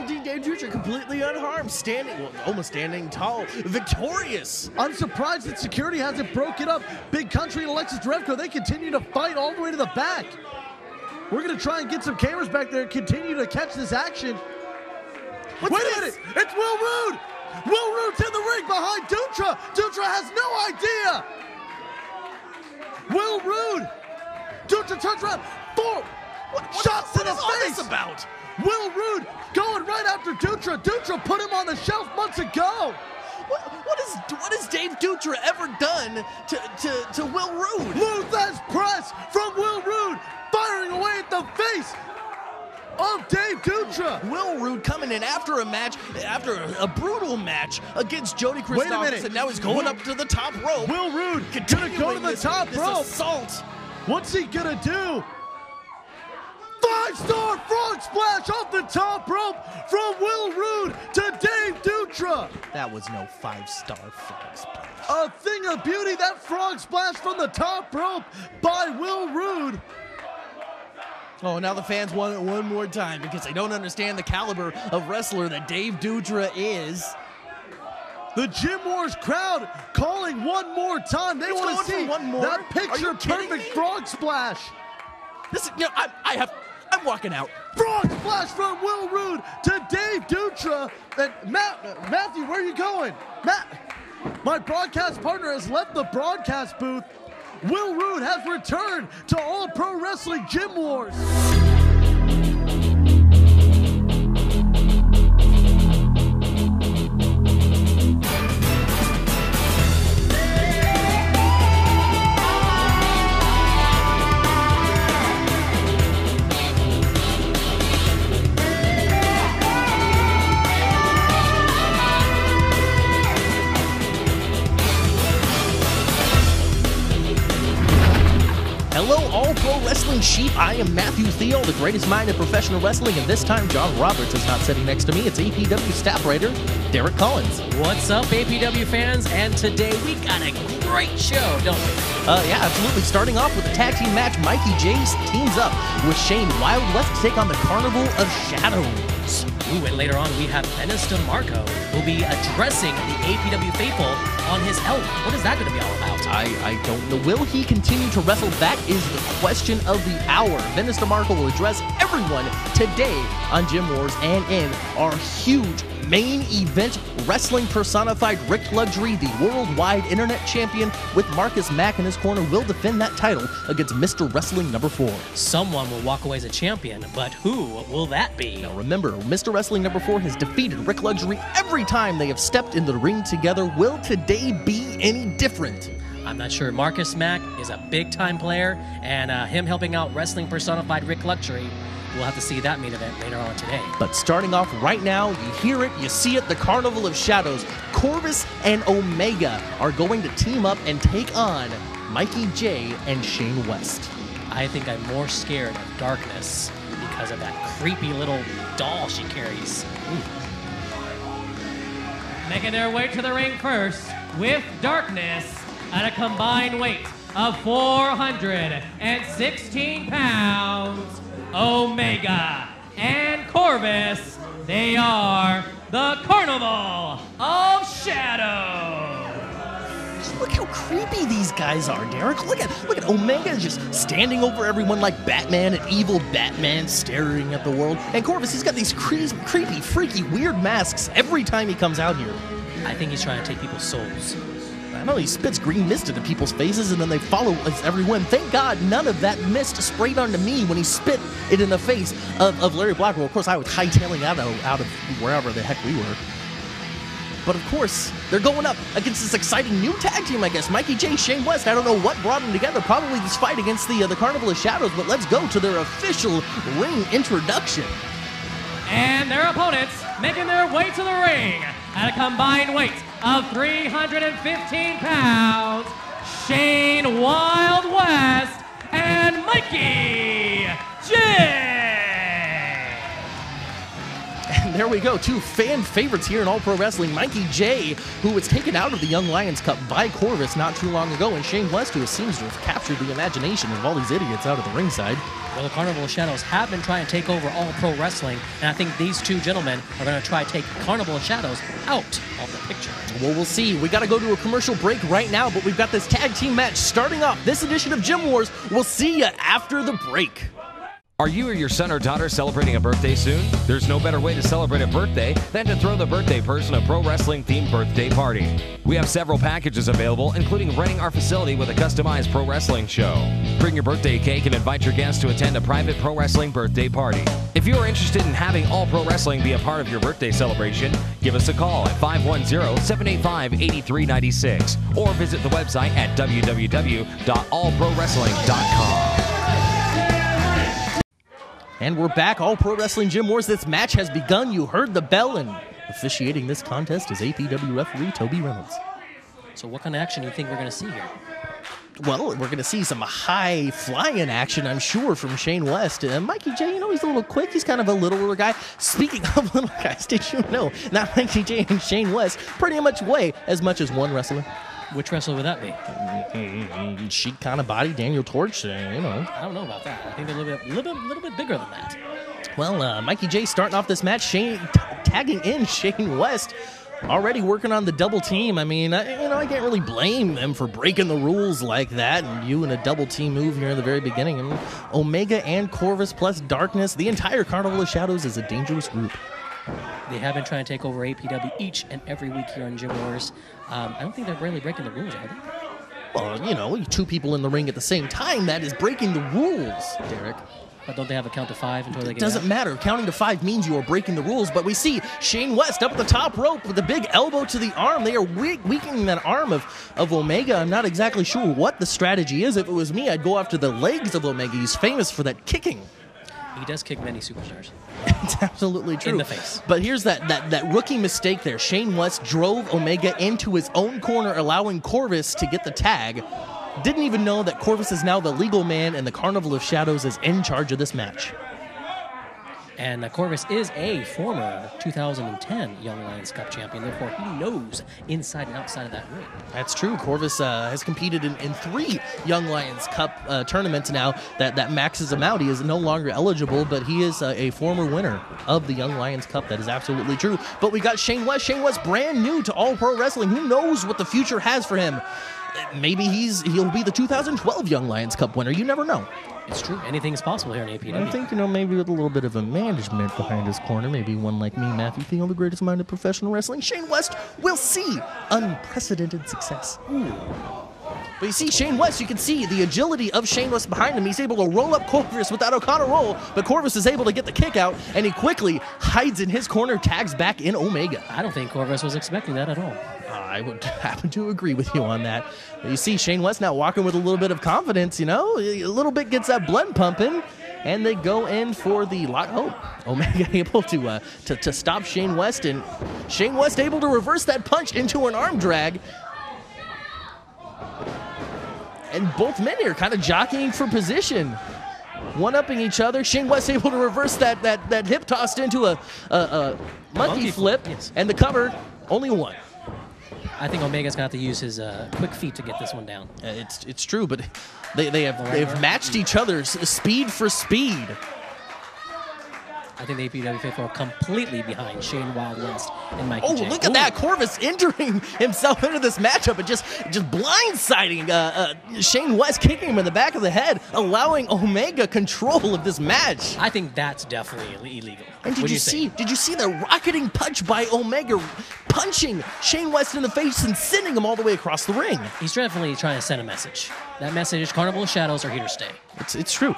Double D Dave Dutra completely unharmed, almost standing tall, victorious. I'm surprised that security hasn't broken up. Big Country and Alexis Drevko, they continue to fight all the way to the back. We're going to try and get some cameras back there and continue to catch this action. Wait a minute, it's Will Rude. Will Rude's in the ring behind Dutra. Dutra has no idea. Will Rude. Dutra turns around. Shots to the face. What is all this about? Will Rude going right after Dutra. Dutra put him on the shelf months ago. What has Dave Dutra ever done to Will Rude? Luthes press from Will Rude, firing away at the face of Dave Dutra. Will Rude coming in after a brutal match against Jody Christopherson, and now he's going up to the top rope. Will Rude gonna go to the top rope. Assault. What's he gonna do? 5-star frog splash off the top rope from Will Rude to Dave Dutra. That was no 5-star frog splash. A thing of beauty, that frog splash from the top rope by Will Rude. Oh, now the fans want it one more time because they don't understand the caliber of wrestler that Dave Dutra is. The Gym Wars crowd calling one more time. They want to see that picture-perfect frog splash. I'm walking out. Frog splash from Will Rude to Dave Dutra. And Matthew, where are you going? My broadcast partner has left the broadcast booth. Will Rude has returned to All Pro Wrestling Gym Wars. Hello, All Pro Wrestling Sheep. I am Matthew THEALL, the greatest mind in professional wrestling, and this time John Roberts is not sitting next to me. It's APW staff writer Derek Collins. What's up, APW fans? And today we got a great show, don't we? Yeah, absolutely. Starting off with the tag team match, Mikey Jay teams up with Shane Wild West to take on the Carnival of Shadows. Ooh, and later on we have Vennis DeMarco, who'll be addressing the APW faithful on his health. What is that going to be all about? I don't know. Will he continue to wrestle? That is the question of the hour. Vennis DeMarco will address everyone today on Gym Wars and in our huge main event. Wrestling personified Rick Luxury, the worldwide internet champion, with Marcus Mack in his corner, will defend that title against Mr. Wrestling number 4. Someone will walk away as a champion, but who will that be? Now remember, Mr. Wrestling number 4 has defeated Rick Luxury every time they have stepped into the ring together. Will today be any different? I'm not sure. Marcus Mack is a big-time player, and him helping out Wrestling personified Rick Luxury, we'll have to see that main event later on today. But starting off right now, you hear it, you see it, the Carnival of Shadows. Corvus and Omega are going to team up and take on Mikey Jay and Shane West. I think I'm more scared of Darkness because of that creepy little doll she carries. Ooh. Making their way to the ring first with Darkness at a combined weight of 416 pounds. Omega and Corvus, they are the Carnival of Shadows. Just look how creepy these guys are, Derek. Look at Omega just standing over everyone like Batman, an evil Batman staring at the world. And Corvus, he's got these creepy, freaky, weird masks every time he comes out here. I think he's trying to take people's souls. I know he spits green mist into people's faces and then they follow everyone. Thank God none of that mist sprayed onto me when he spit it in the face of Larry Blackwell. Of course, I was hightailing out of wherever the heck we were. But of course, they're going up against this exciting new tag team, I guess. Mikey Jay Shane West. I don't know what brought them together. Probably this fight against the Carnival of Shadows. But let's go to their official ring introduction. And their opponents making their way to the ring at a combined weight of 315 pounds, Shane Wild West and Mikey Jay. And there we go, two fan favorites here in All Pro Wrestling. Mikey Jay, who was taken out of the Young Lions Cup by Corvus not too long ago, and Shane West, who seems to have captured the imagination of all these idiots out of the ringside. Well, the Carnival of Shadows have been trying to take over All Pro Wrestling, and I think these two gentlemen are going to try to take Carnival of Shadows out of the picture. Well, we'll see. We got to go to a commercial break right now, but we've got this tag team match starting off this edition of Gym Wars. We'll see you after the break. Are you or your son or daughter celebrating a birthday soon? There's no better way to celebrate a birthday than to throw the birthday person a pro wrestling themed birthday party. We have several packages available, including renting our facility with a customized pro wrestling show. Bring your birthday cake and invite your guests to attend a private pro wrestling birthday party. If you are interested in having All Pro Wrestling be a part of your birthday celebration, give us a call at 510-785-8396 or visit the website at www.allprowrestling.com. And we're back, All Pro Wrestling Gym Wars. This match has begun. You heard the bell, and officiating this contest is APW referee Toby Reynolds. So what kind of action do you think we're going to see here? Well, we're going to see some high-flying action, I'm sure, from Shane West. Mikey Jay, you know, he's a little quick. He's kind of a littler guy. Speaking of little guys, did you know that Mikey Jay and Shane West pretty much weigh as much as one wrestler? Which wrestler would that be? She kind of body Daniel Torch, you know. I don't know about that. I think they're a little bit bigger than that. Well, Mikey Jay starting off this match, Shane tagging in Shane West, already working on the double team. I mean, I can't really blame them for breaking the rules like that, and you in a double team move here in the very beginning. I mean, Omega and Corvus plus Darkness, the entire Carnival of Shadows is a dangerous group. They have been trying to take over APW each and every week here on Gym Wars. I don't think they're really breaking the rules, are they? Well, you know, two people in the ring at the same time, that is breaking the rules, Derek. But don't they have a count to 5 until they get Doesn't matter. Counting to 5 means you are breaking the rules, but we see Shane West up at the top rope with a big elbow to the arm. They are weakening that arm of Omega. I'm not exactly sure what the strategy is. If it was me, I'd go after the legs of Omega. He's famous for that kicking. He does kick many superstars. It's absolutely true. In the face. But here's that rookie mistake there. Shane West drove Omega into his own corner, allowing Corvus to get the tag. Didn't even know that Corvus is now the legal man and the Carnival of Shadows is in charge of this match. And Corvus is a former 2010 Young Lions Cup champion. Therefore, he knows inside and outside of that ring. That's true. Corvus has competed in 3 Young Lions Cup tournaments now. That maxes him out. He is no longer eligible, but he is a former winner of the Young Lions Cup. That is absolutely true. But we got Shane West. Shane West, brand new to All Pro Wrestling. Who knows what the future has for him? Maybe he'll be the 2012 Young Lions Cup winner. You never know. It's true. Anything's possible here in APW. I think, maybe with a little bit of a management behind his corner, maybe one like me, Matthew Thiel, the greatest mind of professional wrestling, Shane West will see unprecedented success. Ooh. But you see Shane West, you can see the agility of Shane West behind him. He's able to roll up Corvus with that Okada roll, but Corvus is able to get the kick out, and he quickly hides in his corner, tags back in Omega. I don't think Corvus was expecting that at all. I would happen to agree with you on that. You see Shane West now walking with a little bit of confidence, a little bit gets that blood pumping, and they go in for the lock. Oh, Omega able to stop Shane West, and Shane West able to reverse that punch into an arm drag. And both men here kind of jockeying for position, one-upping each other. Shane West able to reverse that hip tossed into a monkey flip, yes. And the cover, only one. I think Omega's going to have to use his quick feet to get this one down. It's true, but they've matched each other's speed for speed. I think the APW faithful are completely behind Shane Wild West and Mikey Jay. Oh, look at that. Corvus entering himself into this matchup and just blindsiding Shane West, kicking him in the back of the head, allowing Omega control of this match. I think that's definitely illegal. And did you see the rocketing punch by Omega, punching Shane West in the face and sending him all the way across the ring? He's definitely trying to send a message. That message is Carnival of Shadows are here to stay. It's true.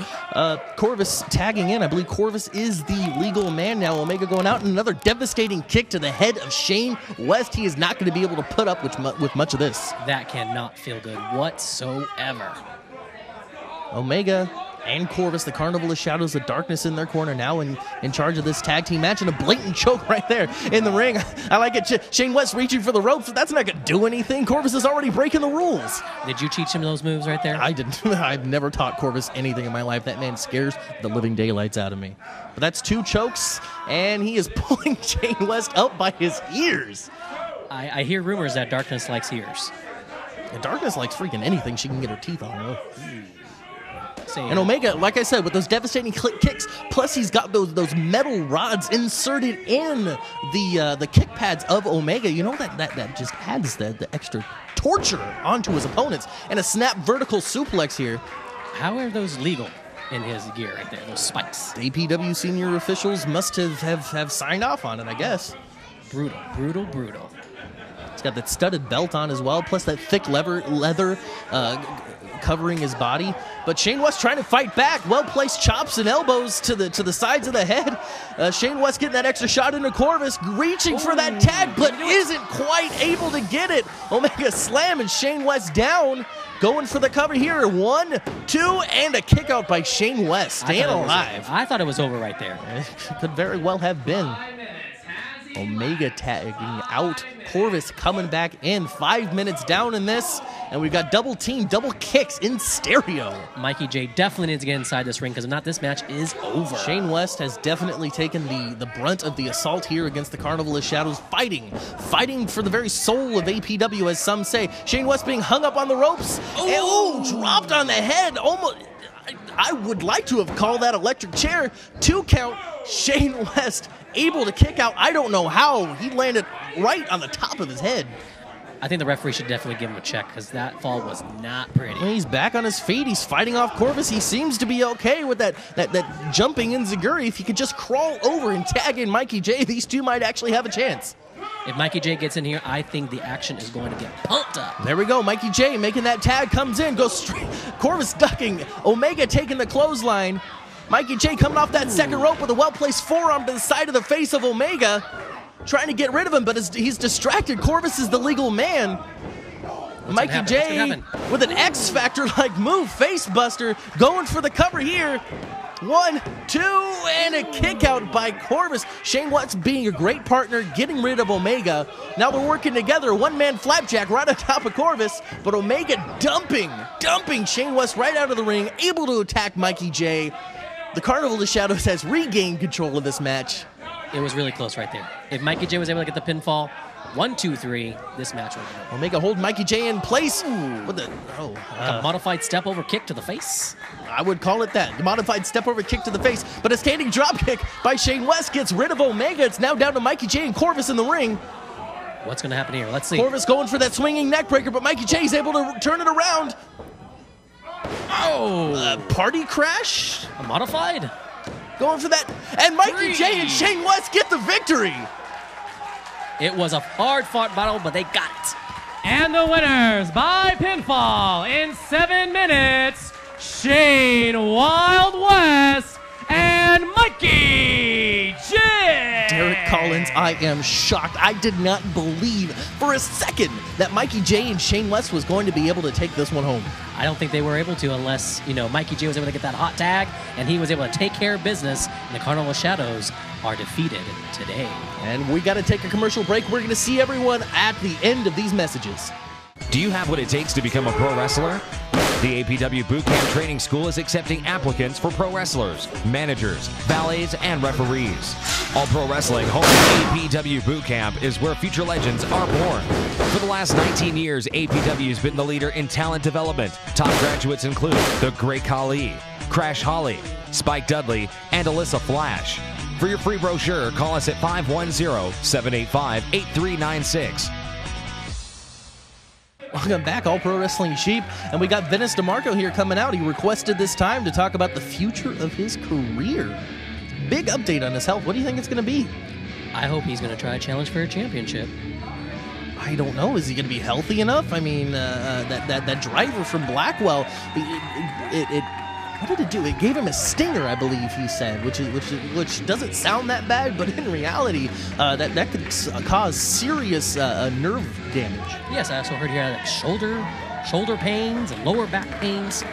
Corvus tagging in. I believe Corvus is the legal man now. Omega going out, and another devastating kick to the head of Shane West. He is not going to be able to put up with much of this. That cannot feel good whatsoever. Omega and Corvus, the Carnival of Shadows, the Darkness in their corner, now in charge of this tag team match, and a blatant choke right there in the ring. I like it. Shane West reaching for the ropes, but that's not going to do anything. Corvus is already breaking the rules. Did you teach him those moves right there? I didn't. I've never taught Corvus anything in my life. That man scares the living daylights out of me. But that's 2 chokes, and he is pulling Shane West up by his ears. I hear rumors that Darkness likes ears. And Darkness likes freaking anything she can get her teeth on, though. Say, And Omega, like I said, with those devastating kicks, plus he's got those metal rods inserted in the kick pads of Omega. You know, that just adds the extra torture onto his opponents. And a snap vertical suplex here. how are those legal in his gear right there, those spikes? The APW senior officials must have signed off on it, I guess. Brutal, brutal, brutal. He's got that studded belt on as well, plus that thick leather covering his body. But Shane West trying to fight back. Well-placed chops and elbows to the sides of the head. Shane West getting that extra shot into Corvus, reaching for that tag, but isn't quite able to get it. Omega slamming Shane West down. Going for the cover here. 1, 2, and a kick out by Shane West. Staying alive. I thought it was over right there. It could very well have been. Omega tagging out. Corvus coming back in. 5 minutes down in this. And we've got double kicks in stereo. Mikey Jay definitely needs to get inside this ring, because if not, this match is over. Shane West has definitely taken the brunt of the assault here against the Carnival of Shadows, fighting for the very soul of APW, as some say. Shane West being hung up on the ropes. And, dropped on the head. Almost. I would like to have called that electric chair. 2 count. Shane West able to kick out. I don't know how. He landed right on the top of his head. I think the referee should definitely give him a check, because that fall was not pretty. Well, he's back on his feet. He's fighting off Corvus. He seems to be okay with that jumping enziguri. If he could just crawl over and tag in Mikey Jay, these two might actually have a chance. If Mikey Jay gets in here, I think the action is going to get pumped up. There we go. Mikey Jay making that tag, comes in, goes straight. Corvus ducking. Omega taking the clothesline. Mikey Jay coming off that second rope with a well-placed forearm to the side of the face of Omega. Trying to get rid of him, but he's distracted. Corvus is the legal man. Mikey Jay with an X-Factor-like move, face buster, going for the cover here. 1, 2, and a kick out by Corvus. Shane West being a great partner, getting rid of Omega. Now they're working together. One-man flapjack right on top of Corvus, but Omega dumping Shane West right out of the ring, able to attack Mikey Jay. The Carnival of Shadows has regained control of this match. It was really close right there. If Mikey Jay was able to get the pinfall, 1, 2, 3, this match would have been over. Omega hold Mikey Jay in place. With a modified step over kick to the face. I would call it that. Modified step over kick to the face, but a standing drop kick by Shane West gets rid of Omega. It's now down to Mikey Jay and Corvus in the ring. What's going to happen here? Let's see. Corvus going for that swinging neck breaker, but Mikey Jay's able to turn it around. Party crash? A modified? Going for that. And Mikey Jay and Shane West get the victory. It was a hard-fought battle, but they got it. And the winners by pinfall in 7 minutes, Shane Wild West and Mikey Jay. Derek Collins, I am shocked. I did not believe for a second that Mikey Jay and Shane West was going to be able to take this one home. I don't think they were able to, unless, Mikey Jay was able to get that hot tag and he was able to take care of business, and the Carnival of Shadows are defeated today. And we got to take a commercial break. We're going to see everyone at the end of these messages. Do you have what it takes to become a pro wrestler? The APW Bootcamp Training School is accepting applicants for pro wrestlers, managers, valets, and referees. All Pro Wrestling home APW Bootcamp is where future legends are born. For the last 19 years, APW has been the leader in talent development. Top graduates include The Great Khali, Crash Holly, Spike Dudley, and Alyssa Flash. For your free brochure, call us at 510-785-8396. Welcome back, All Pro Wrestling Sheep. And we got Vennis DeMarco here coming out. He requested this time to talk about the future of his career. Big update on his health. What do you think it's going to be? I hope he's going to try a challenge for a championship. I don't know. Is he going to be healthy enough? I mean, that driver from Blackwell, what did it do? It gave him a stinger, I believe he said, which doesn't sound that bad, but in reality, that could cause serious nerve damage. Yes, I also heard he had shoulder pains and lower back pains.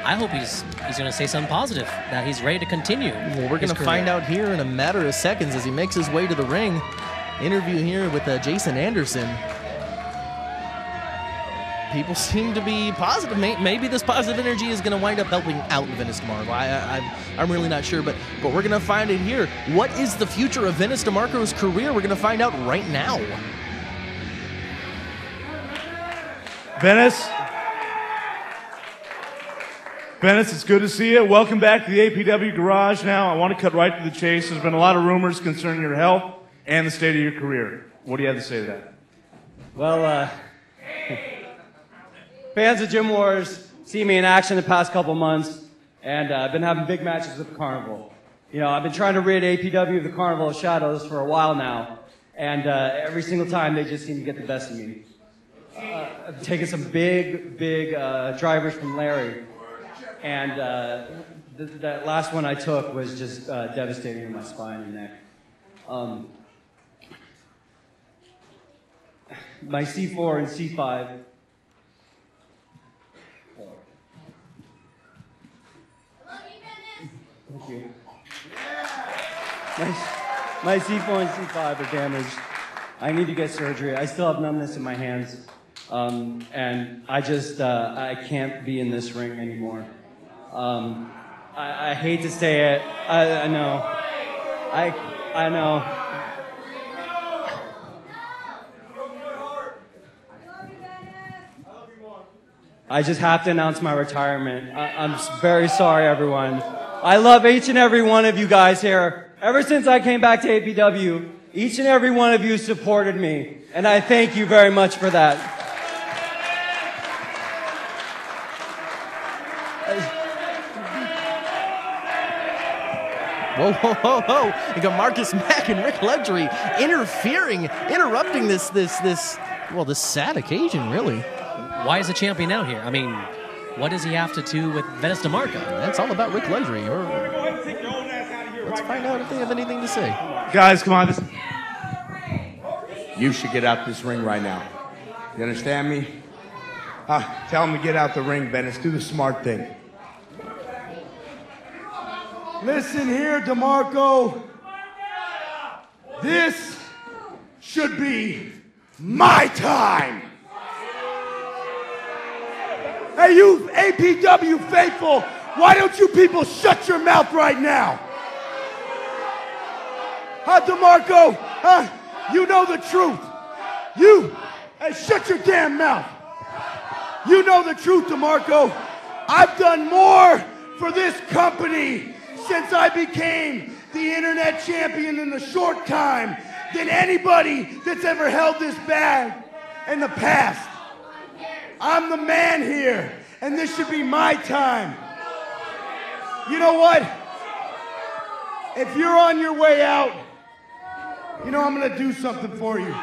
I hope he's going to say something positive, that he's ready to continue. Well, we're going to find out here in a matter of seconds as he makes his way to the ring. Interview here with Jason Anderson. People seem to be positive. Maybe this positive energy is going to wind up helping out Vennis DeMarco. I'm really not sure, but we're going to find it here. What is the future of Vennis DeMarco's career? We're going to find out right now. Vennis, it's good to see you. Welcome back to the APW Garage. Now, I want to cut right to the chase. There's been a lot of rumors concerning your health and the state of your career. What do you have to say to that? Well, fans of Gym Wars see me in action the past couple months, and I've been having big matches with the Carnival. You know, I've been trying to rid APW of the Carnival of Shadows for a while now, and every single time they just seem to get the best of me. I've taken some big drivers from Larry, and that last one I took was just devastating in my spine and neck. My C4 and C5. Thank you. My C4 and C5 are damaged. I need to get surgery. I still have numbness in my hands. And I just, I can't be in this ring anymore. I hate to say it. I know. I know. I just have to announce my retirement. I'm very sorry, everyone. I love each and every one of you guys here. Ever since I came back to APW, each and every one of you supported me, and I thank you very much for that. Whoa. You got Marcus Mack and Rick Luxury interrupting this sad occasion, really. Why is the champion out here? I mean, what does he have to do with Vennis DeMarco? That's all about Rick Luxury. Let's find out if they have anything to say. Guys, come on. You should get out this ring right now. You understand me? Tell him to get out the ring, Vennis. Do the smart thing. Listen here, DeMarco. This should be my time. Hey, you APW faithful, why don't you people shut your mouth right now? DeMarco, you know the truth. Hey, shut your damn mouth. You know the truth, DeMarco. I've done more for this company since I became the internet champion in a short time than anybody that's ever held this bag in the past. I'm the man here, and this should be my time. You know what? If you're on your way out, you know I'm gonna do something for you.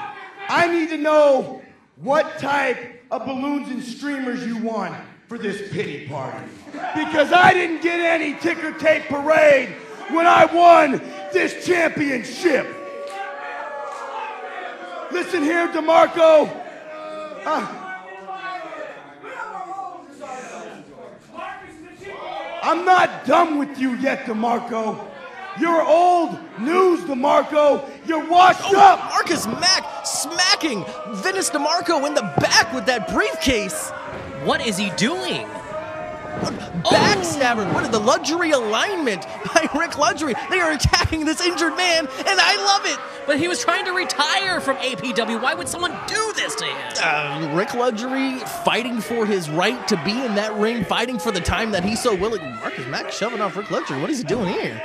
I need to know what type of balloons and streamers you want for this pity party. Because I didn't get any ticker tape parade when I won this championship. Listen here, DeMarco. I'm not done with you yet, DeMarco. You're old news, DeMarco. You're washed up. Marcus Mack smacking Vennis DeMarco in the back with that briefcase. What is he doing? Backstabber. What is the luxury alignment by Rick Luxury? They are attacking this injured man, and I love it. But he was trying to retire from APW. Why would someone do this to him? Rick Luxury fighting for his right to be in that ring, fighting for the time that he's so willing. Marcus Mack shoving off Rick Luxury. What is he doing here?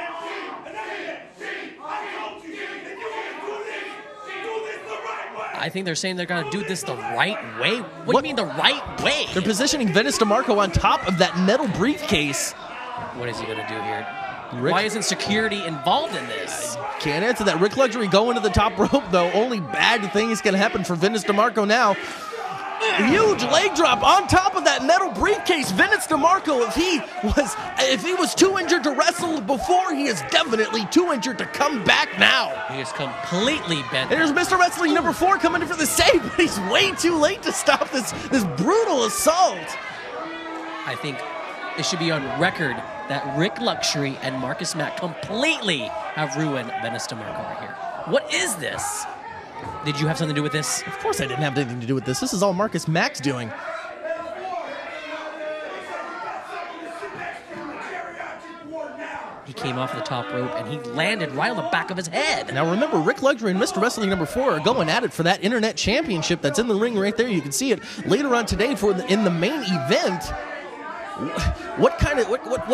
I think they're saying they're going to do this the right way. What do you mean the right way? They're positioning Vennis DeMarco on top of that metal briefcase. What is he going to do here? Why isn't security involved in this? Can't answer that. Rick Luxury going to the top rope, though. Only bad things can happen for Vennis DeMarco now. Huge leg drop on top of that metal briefcase. Vennis DeMarco, if he was too injured to wrestle before, he is definitely too injured to come back now. He is completely bent. There's Mr. Wrestling number 4 coming in for the save, but he's way too late to stop this brutal assault. I think it should be on record that Rick Luxury and Marcus Mack completely have ruined Vennis DeMarco right here. What is this? Did you have something to do with this? Of course I didn't have anything to do with this. This is all Marcus Mack's doing. He came off the top rope and he landed right on the back of his head. Now remember, Rick Luxury and Mr. Wrestling number 4 are going at it for that Internet Championship that's in the ring right there. You can see it later on today in the main event. What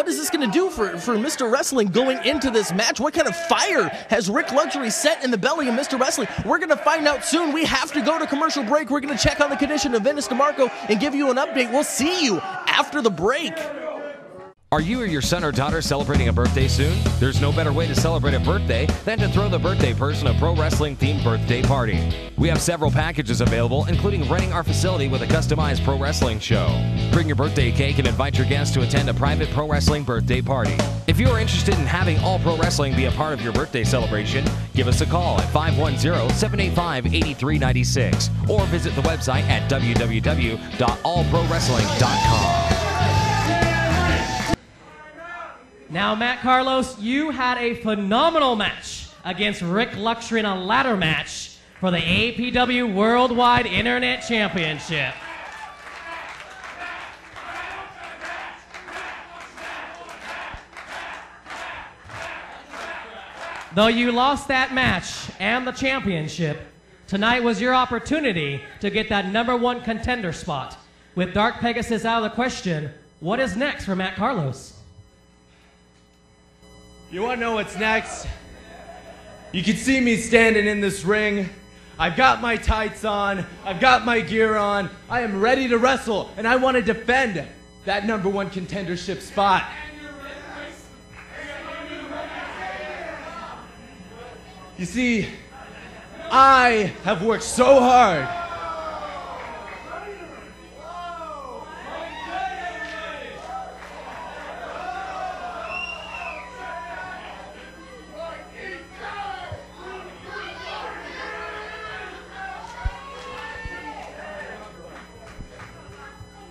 is this going to do for Mr. Wrestling going into this match? What kind of fire has Rick Luxury set in the belly of Mr. Wrestling? We're going to find out soon. We have to go to commercial break. We're going to check on the condition of Vennis DeMarco and give you an update. We'll see you after the break. Are you or your son or daughter celebrating a birthday soon? There's no better way to celebrate a birthday than to throw the birthday person a pro wrestling themed birthday party. We have several packages available, including renting our facility with a customized pro wrestling show. Bring your birthday cake and invite your guests to attend a private pro wrestling birthday party. If you are interested in having all pro wrestling be a part of your birthday celebration, give us a call at 510-785-8396 or visit the website at www.allprowrestling.com. Now, Matt Carlos, you had a phenomenal match against Rick Luxury in a ladder match for the APW Worldwide Internet Championship. Though you lost that match and the championship, tonight was your opportunity to get that #1 contender spot. With Dark Pegasus out of the question, what is next for Matt Carlos? You want to know what's next? You can see me standing in this ring. I've got my tights on. I've got my gear on. I am ready to wrestle, and I want to defend that #1 contendership spot. You see, I have worked so hard.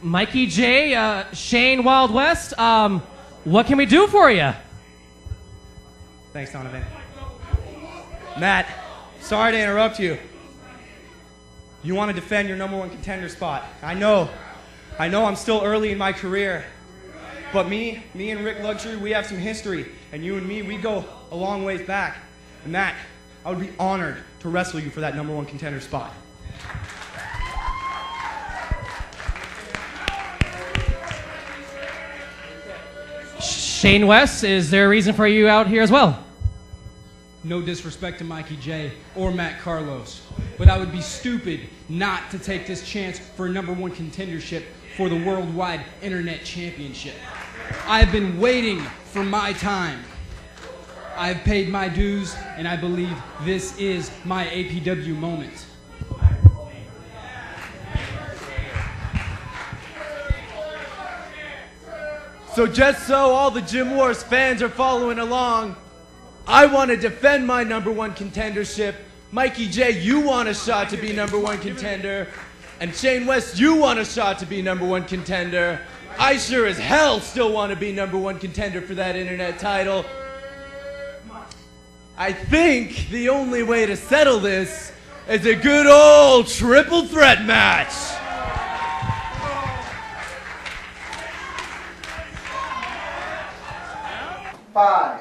Mikey Jay Shane Wild West, what can we do for you? Thanks, Donovan. Matt, sorry to interrupt you. You want to defend your #1 contender spot. I know I'm still early in my career, but me and Rick Luxury, we have some history, and you and me, we go a long ways back. And Matt, I would be honored to wrestle you for that #1 contender spot. Shane West, is there a reason for you out here as well? No disrespect to Mikey J or Matt Carlos, but I would be stupid not to take this chance for a #1 contendership for the Worldwide Internet Championship. I've been waiting for my time. I've paid my dues, and I believe this is my APW moment. So just so all the Gym Wars fans are following along, I want to defend my #1 contendership. Mikey J, you want a shot to be #1 contender. And Shane West, you want a shot to be #1 contender. I sure as hell still want to be #1 contender for that internet title. I think the only way to settle this is a good old triple threat match. Five,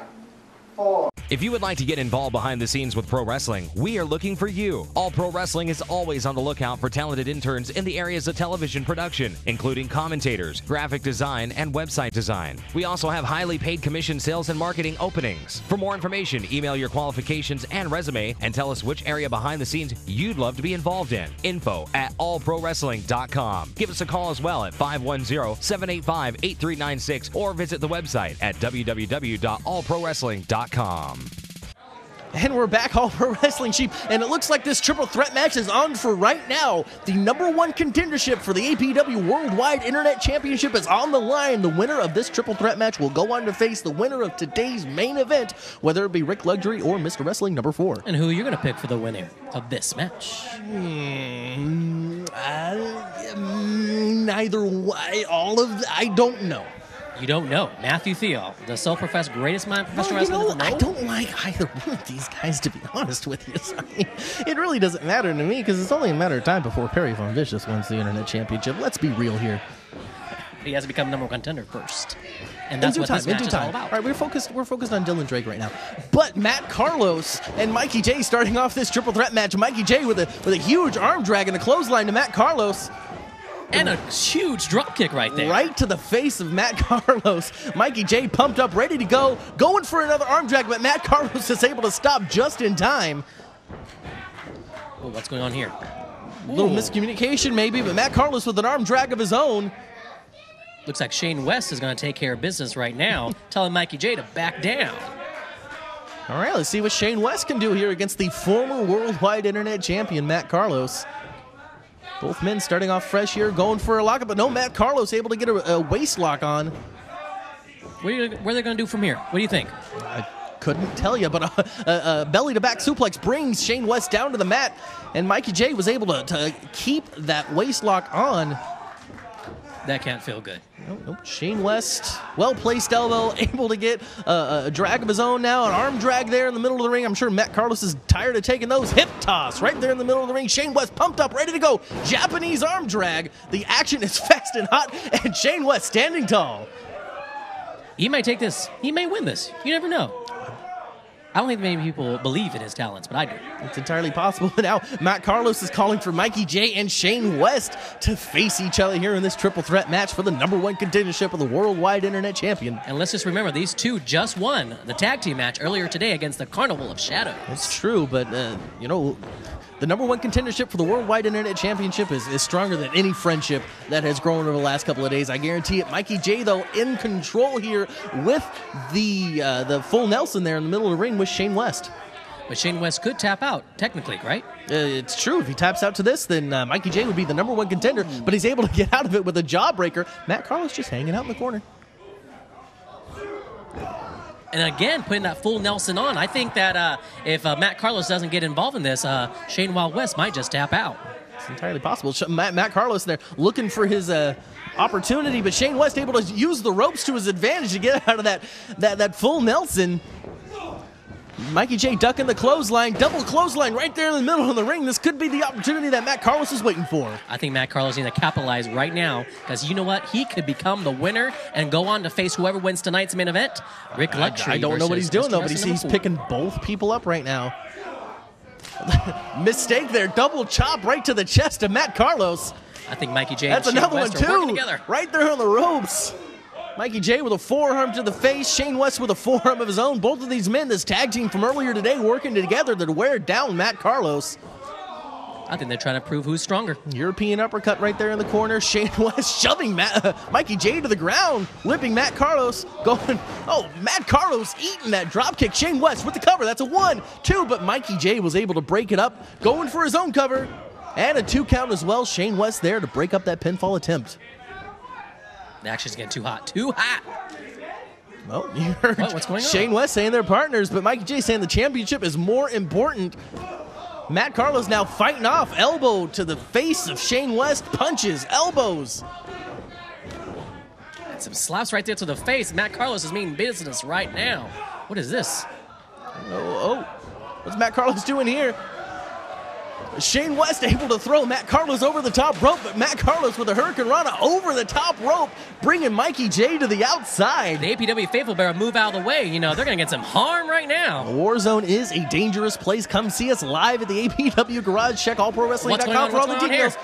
4. If you would like to get involved behind the scenes with pro wrestling, we are looking for you. All Pro Wrestling is always on the lookout for talented interns in the areas of television production, including commentators, graphic design, and website design. We also have highly paid commission sales and marketing openings. For more information, email your qualifications and resume and tell us which area behind the scenes you'd love to be involved in. info@allprowrestling.com. Give us a call as well at 510-785-8396 or visit the website at www.allprowrestling.com. And we're back, All Pro Wrestling Sheep, and it looks like this triple threat match is on for right now. The #1 contendership for the APW Worldwide Internet Championship is on the line. The winner of this triple threat match will go on to face the winner of today's main event, whether it be Rick Luxury or Mr. Wrestling #4. And who are you going to pick for the winner of this match? Neither way, I don't know. You don't know. Matthew THEALL, the self-professed greatest mind professional wrestler in the I world. don't like either one of these guys, to be honest with you. So, I mean, it really doesn't matter to me because it's only a matter of time before Perry Von Vicious wins the Internet Championship. Let's be real here. He has to become number one contender first. And that's what this match is all about. All right, we're focused on Dylan Drake right now. But Matt Carlos and Mikey Jay starting off this triple threat match. Mikey Jay with a huge arm drag and a clothesline to Matt Carlos. And a huge drop kick right there. Right to the face of Matt Carlos. Mikey Jay pumped up, ready to go, going for another arm drag, but Matt Carlos is able to stop just in time. Oh, what's going on here? A little miscommunication maybe, but Matt Carlos with an arm drag of his own. Looks like Shane West is going to take care of business right now, telling Mikey Jay to back down. All right, let's see what Shane West can do here against the former worldwide Internet champion, Matt Carlos. Both men starting off fresh here, going for a lockup, but no, Matt Carlos able to get a waist lock on. What are they going to do from here? What do you think? I couldn't tell you, but a belly-to-back suplex brings Shane West down to the mat, and Mikey Jay was able to keep that waist lock on. That can't feel good. Nope. Shane West, well-placed elbow, able to get a drag of his own now, an arm drag there in the middle of the ring. I'm sure Matt Carlos is tired of taking those. Hip toss right there in the middle of the ring. Shane West pumped up, ready to go. Japanese arm drag. The action is fast and hot, and Shane West standing tall. He might take this. He may win this. You never know. I don't think many people believe in his talents, but I do. It's entirely possible. Now, Matt Carlos is calling for Mikey Jay and Shane West to face each other here in this triple threat match for the #1 contendership of the worldwide Internet champion. And let's just remember, these two just won the tag team match earlier today against the Carnival of Shadows. It's true, but, you know, the #1 contendership for the worldwide Internet championship is stronger than any friendship that has grown over the last couple of days. I guarantee it. Mikey Jay, though, in control here with the full Nelson there in the middle of the ring with Shane West. But Shane West could tap out, technically, right? It's true. If he taps out to this, then Mikey Jay would be the #1 contender, but he's able to get out of it with a jawbreaker. Matt Carlos just hanging out in the corner. And again, putting that full Nelson on. I think that if Matt Carlos doesn't get involved in this, Shane Wild West might just tap out. It's entirely possible. Matt Carlos there looking for his opportunity, but Shane West able to use the ropes to his advantage to get out of that full Nelson. Mikey Jay ducking the clothesline, double clothesline right there in the middle of the ring. This could be the opportunity that Matt Carlos is waiting for. I think Matt Carlos needs to capitalize right now because you know what? He could become the winner and go on to face whoever wins tonight's main event. Rick Luxury. I don't know what he's doing, though, but he's picking both people up right now. Mistake there. Double chop right to the chest of Matt Carlos. I think Mikey Jay That's and Shane another West one, are working too. together. Right there on the ropes. Mikey Jay with a forearm to the face. Shane West with a forearm of his own. Both of these men, this tag team from earlier today, working together to wear down Matt Carlos. I think they're trying to prove who's stronger. European uppercut right there in the corner. Shane West shoving Mikey Jay to the ground, whipping Matt Carlos. Matt Carlos eating that drop kick. Shane West with the cover. That's a 1, 2, but Mikey Jay was able to break it up, going for his own cover. And a 2 count as well. Shane West there to break up that pinfall attempt. The action's getting too hot. Too hot. Well, you heard what's going on? Shane West saying they're partners, but Mikey Jay saying the championship is more important. Matt Carlos now fighting off. Elbow to the face of Shane West. Punches, elbows. And some slaps right there to the face. Matt Carlos is meaning business right now. What is this? What's Matt Carlos doing here? Shane West able to throw Matt Carlos over the top rope, but Matt Carlos with a Hurricane Rana over the top rope, bringing Mikey Jay to the outside. The APW faithful better move out of the way. You know, they're going to get some harm right now. Warzone is a dangerous place. Come see us live at the APW Garage. Check allprowrestling.com for all the details.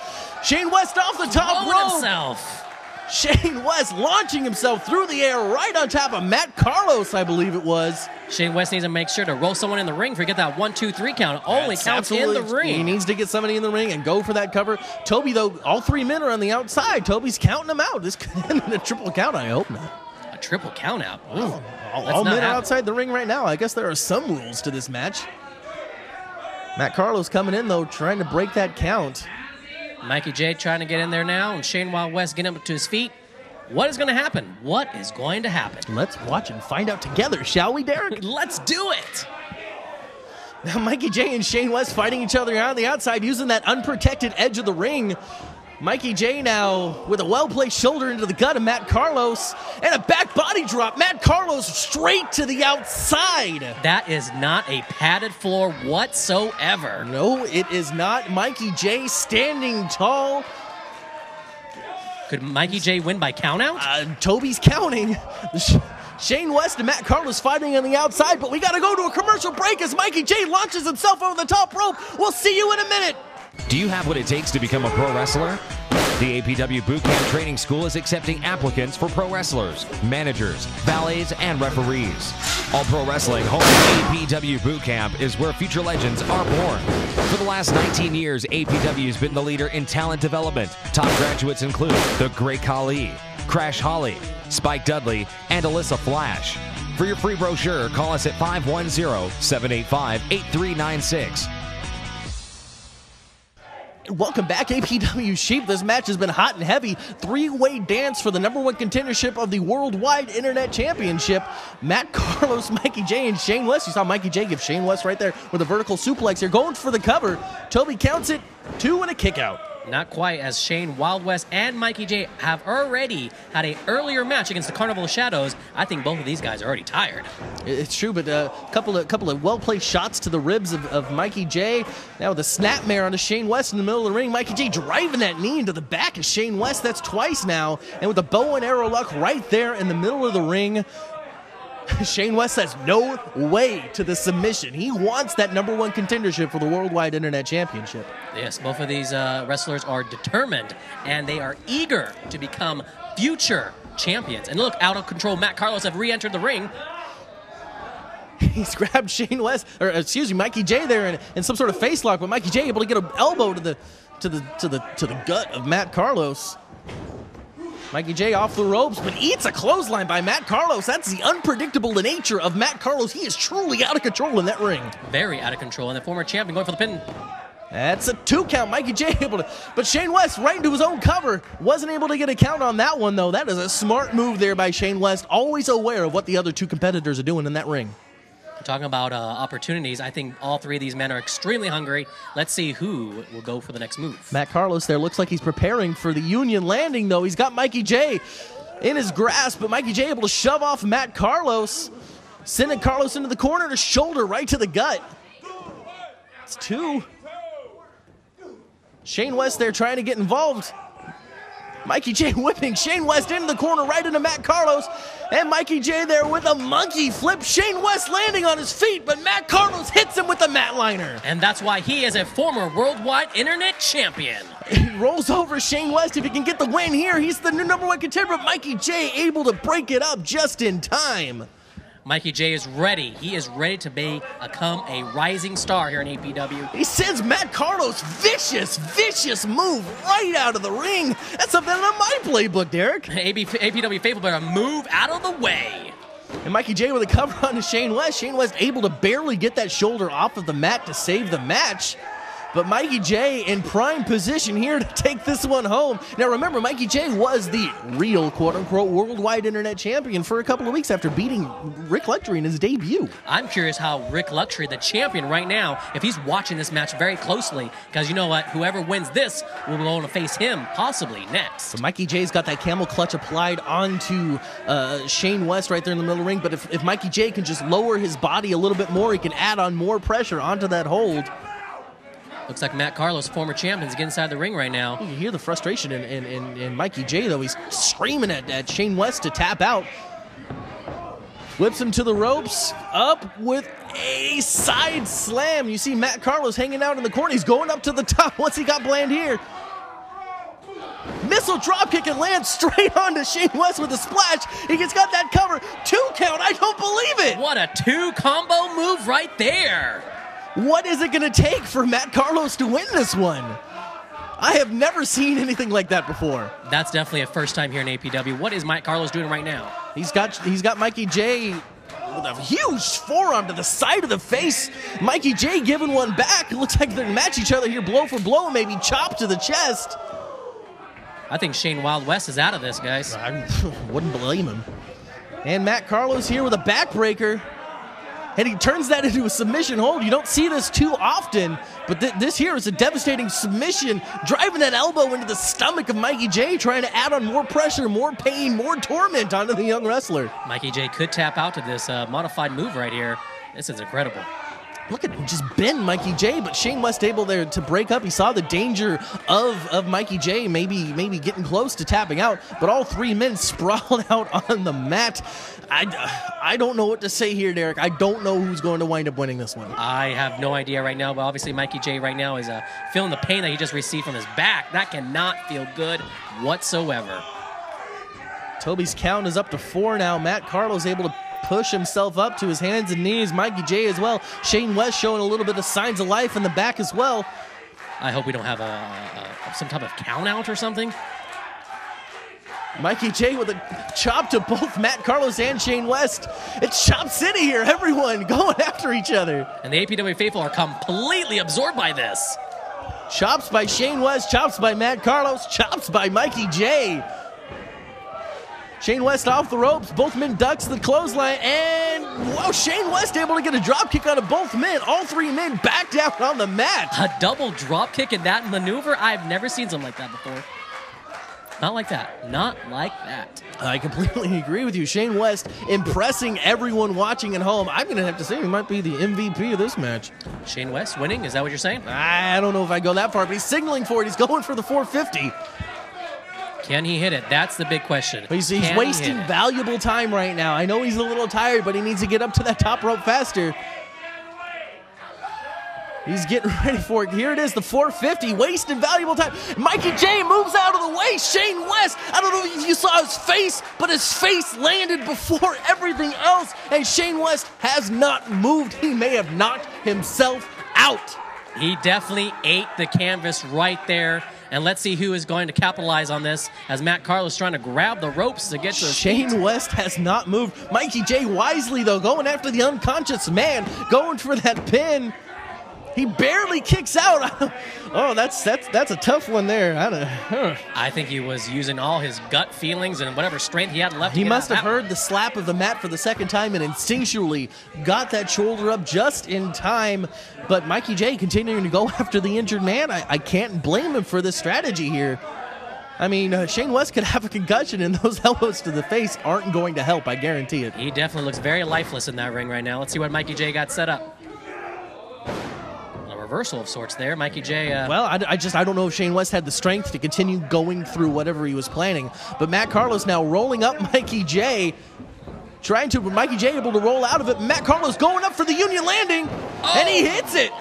Shane West off the top rope. Himself. Shane West launching himself through the air right on top of Matt Carlos, I believe it was. Shane West needs to make sure to roll someone in the ring. Forget that 1, 2, 3 count. Only counts in the ring. He needs to get somebody in the ring and go for that cover. Toby, though, all 3 men are on the outside. Toby's counting them out. This could end in a triple count, I hope not. A triple count out? Wow. All men are outside the ring right now. I guess there are some rules to this match. Matt Carlos coming in, though, trying to break that count. Mikey Jay trying to get in there now, and Shane Wild West getting up to his feet. What is going to happen? What is going to happen? Let's watch and find out together, shall we, Derek? Let's do it! Now Mikey Jay and Shane West fighting each other on the outside, using that unprotected edge of the ring. Mikey Jay now with a well-placed shoulder into the gut of Matt Carlos and a back body drop. Matt Carlos straight to the outside. That is not a padded floor whatsoever. No, it is not. Mikey Jay standing tall. Could Mikey Jay win by countout? Toby's counting. Shane West and Matt Carlos fighting on the outside, but we got to go to a commercial break as Mikey Jay launches himself over the top rope. We'll see you in a minute. Do you have what it takes to become a pro wrestler? The APW Bootcamp Training School is accepting applicants for pro wrestlers, managers, valets, and referees. All Pro Wrestling home APW Bootcamp is where future legends are born. For the last 19 years, APW has been the leader in talent development. Top graduates include The Great Khali, Crash Holly, Spike Dudley, and Alyssa Flash. For your free brochure, call us at 510-785-8396. Welcome back, APW Sheep. This match has been hot and heavy. Three-way dance for the #1 contendership of the Worldwide Internet Championship. Matt Carlos, Mikey Jay, and Shane West. You saw Mikey Jay give Shane West right there with a vertical suplex here. Going for the cover. Toby counts it. 2 and a kick out. Not quite, as Shane, Wild West, and Mikey Jay have already had an earlier match against the Carnival of Shadows. I think both of these guys are already tired. It's true, but a couple of well-placed shots to the ribs of Mikey Jay. Now with a snapmare onto Shane West in the middle of the ring. Mikey Jay driving that knee into the back of Shane West. That's twice now. And with a bow and arrow lock right there in the middle of the ring. Shane West says no way to the submission. He wants that #1 contendership for the Worldwide Internet Championship. Yes, both of these wrestlers are determined, and they are eager to become future champions. And look, out of control, Matt Carlos have re-entered the ring. He's grabbed Shane West, or excuse me, Mikey Jay there in some sort of face lock, but Mikey Jay able to get an elbow to the gut of Matt Carlos. Mikey Jay off the ropes, but eats a clothesline by Matt Carlos. That's the unpredictable nature of Matt Carlos. He is truly out of control in that ring. Very out of control, and the former champion going for the pin. That's a 2 count. Mikey Jay able to, but Shane West right into his own cover. Wasn't able to get a count on that one, though. That is a smart move there by Shane West, always aware of what the other 2 competitors are doing in that ring. Talking about opportunities, I think all 3 of these men are extremely hungry. Let's see who will go for the next move. Matt Carlos there looks like he's preparing for the Union landing, though. He's got Mikey Jay in his grasp, but Mikey Jay able to shove off Matt Carlos, sending Carlos into the corner to shoulder right to the gut. It's 2. Shane West there trying to get involved. Mikey Jay whipping Shane West into the corner right into Matt Carlos. And Mikey Jay there with a monkey flip. Shane West landing on his feet, but Matt Carlos hits him with a mat liner. And that's why he is a former Worldwide Internet Champion. He rolls over Shane West. If he can get the win here, he's the new #1 contender. But Mikey Jay able to break it up just in time. Mikey Jay is ready. He is ready to become a rising star here in APW. He sends Matt Carlos vicious move right out of the ring. That's something on my playbook, Derek. APW faithful better move out of the way. And Mikey Jay with a cover on Shane West. Shane West able to barely get that shoulder off of the mat to save the match. But Mikey Jay in prime position here to take this one home. Now remember, Mikey Jay was the real quote-unquote Worldwide Internet Champion for a couple of weeks after beating Rick Luxury in his debut. I'm curious how Rick Luxury, the champion right now, if he's watching this match very closely, because you know what, whoever wins this will go on to face him possibly next. So Mikey Jay's got that camel clutch applied onto Shane West right there in the middle of the ring, but if Mikey Jay can just lower his body a little bit more, he can add on more pressure onto that hold. Looks like Matt Carlos, former champion, is getting inside the ring right now. You can hear the frustration in Mikey Jay, though. He's screaming at Shane West to tap out. Whips him to the ropes, up with a side slam. You see Matt Carlos hanging out in the corner. He's going up to the top once he got Bland here. Missile dropkick and lands straight onto Shane West with a splash. He gets got that cover. 2 count. I don't believe it. What a 2 combo move right there. What is it going to take for Matt Carlos to win this one? I have never seen anything like that before. That's definitely a first time here in APW. What is Matt Carlos doing right now? He's got Mikey Jay with a huge forearm to the side of the face. Mikey Jay giving one back. It looks like they're going to match each other here blow for blow, maybe chop to the chest. I think Shane Wild West is out of this, guys. I wouldn't blame him. And Matt Carlos here with a backbreaker. and he turns that into a submission hold. You don't see this too often, but this here is a devastating submission, driving that elbow into the stomach of Mikey Jay, trying to add on more pressure, more pain, more torment onto the young wrestler. Mikey Jay could tap out to this modified move right here. This is incredible. Look at him just bend Mikey Jay, but Shane West able there to break up. He saw the danger of Mikey Jay maybe getting close to tapping out, but all three men sprawled out on the mat. I don't know what to say here, Derek. I don't know who's going to wind up winning this one. I have no idea right now, but obviously Mikey Jay right now is feeling the pain that he just received from his back. That cannot feel good whatsoever. Toby's count is up to 4 now. Matt Carlos able to push himself up to his hands and knees. Mikey Jay as well. Shane West showing a little bit of signs of life in the back as well. I hope we don't have some type of count out or something. Mikey Jay with a chop to both Matt Carlos and Shane West. It's Chop City here. Everyone going after each other. And the APW faithful are completely absorbed by this. Chops by Shane West, chops by Matt Carlos, chops by Mikey Jay. Shane West off the ropes, both men ducks the clothesline, and wow, Shane West able to get a drop kick out of both men. All three men back down on the mat. A double drop kick in that maneuver? I've never seen something like that before. Not like that. Not like that. I completely agree with you. Shane West impressing everyone watching at home. I'm going to have to say he might be the MVP of this match. Shane West winning? Is that what you're saying? I don't know if I go that far, but he's signaling for it. He's going for the 450. Can he hit it? That's the big question. He's wasting valuable time right now. I know he's a little tired, but he needs to get up to that top rope faster. He's getting ready for it. Here it is, the 450, wasting valuable time. Mikey Jay moves out of the way. Shane West, I don't know if you saw his face, but his face landed before everything else, and Shane West has not moved. He may have knocked himself out. He definitely ate the canvas right there. And let's see who is going to capitalize on this as Matt Carlos trying to grab the ropes to get to his Shane feet. West has not moved. Mikey Jay wisely, though, going after the unconscious man, going for that pin. He barely kicks out. Oh, that's a tough one there. I think he was using all his gut feelings and whatever strength he had left. He must have heard the slap of the mat for the second time and instinctually got that shoulder up just in time. But Mikey Jay continuing to go after the injured man. I can't blame him for this strategy here. I mean, Shane West could have a concussion, and those elbows to the face aren't going to help, I guarantee it. He definitely looks very lifeless in that ring right now. Let's see what Mikey Jay got set up. Reversal of sorts there. Mikey Jay. Well, I don't know if Shane West had the strength to continue going through whatever he was planning. But Matt Carlos now rolling up Mikey Jay, Mikey Jay able to roll out of it. Matt Carlos going up for the Union landing, and he hits it.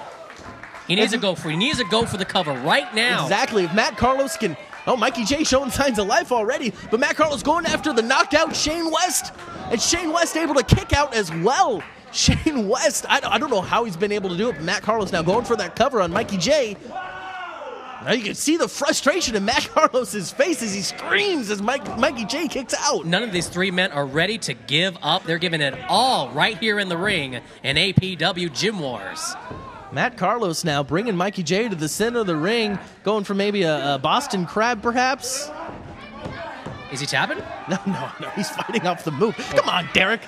He needs to go for the cover right now. Exactly. If Matt Carlos can. Oh, Mikey Jay showing signs of life already, but Matt Carlos going after the knocked out Shane West, and Shane West able to kick out as well. Shane West, I don't know how he's been able to do it, but Matt Carlos now going for that cover on Mikey Jay. Now you can see the frustration in Matt Carlos's face as he screams as Mikey Jay kicks out. None of these three men are ready to give up. They're giving it all right here in the ring in APW Gym Wars. Matt Carlos now bringing Mikey Jay to the center of the ring, going for maybe a Boston Crab perhaps. Is he tapping? No, he's fighting off the move. Come on, Derek.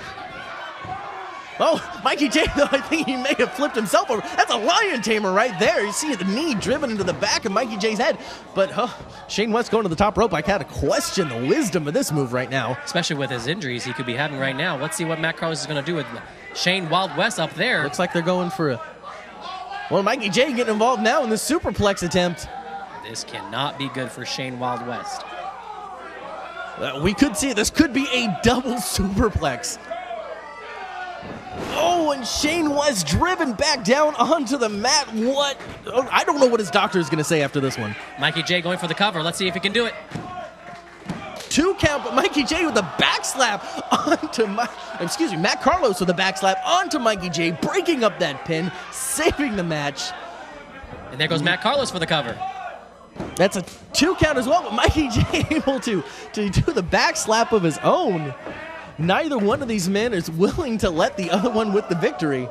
Oh, Mikey Jay, though, I think he may have flipped himself over. That's a lion tamer right there. You see the knee driven into the back of Mikey Jay's head. But Shane West going to the top rope. I gotta question the wisdom of this move right now. Especially with his injuries he could be having right now. Let's see what Matt Carlos is going to do with Shane Wild West up there. Looks like they're going for a... Well, Mikey Jay getting involved now in the superplex attempt. This cannot be good for Shane Wild West. We could see this could be a double superplex. Oh, and Shane West driven back down onto the mat. What? Oh, I don't know what his doctor is going to say after this one. Mikey Jay going for the cover. Let's see if he can do it. 2 count, but Mikey Jay with a backslap onto Matt Carlos with a backslap onto Mikey Jay, breaking up that pin, saving the match. And there goes Matt Carlos for the cover. That's a 2 count as well, but Mikey Jay able to do the backslap of his own. Neither one of these men is willing to let the other one with the victory.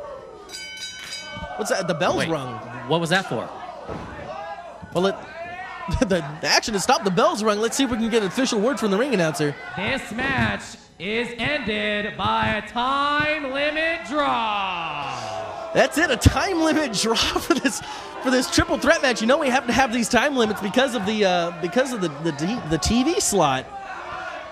What's that? The bell's rung. What was that for? Well, the action has stopped. The bell's rung. Let's see if we can get an official word from the ring announcer. This match is ended by a time limit draw. That's it, a time limit draw for this triple threat match. You know we have to have these time limits because of the TV slot.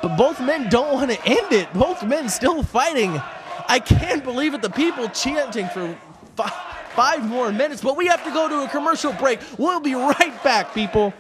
But both men don't want to end it. Both men still fighting. I can't believe it. The people chanting for 5 more minutes, but we have to go to a commercial break. We'll be right back, people.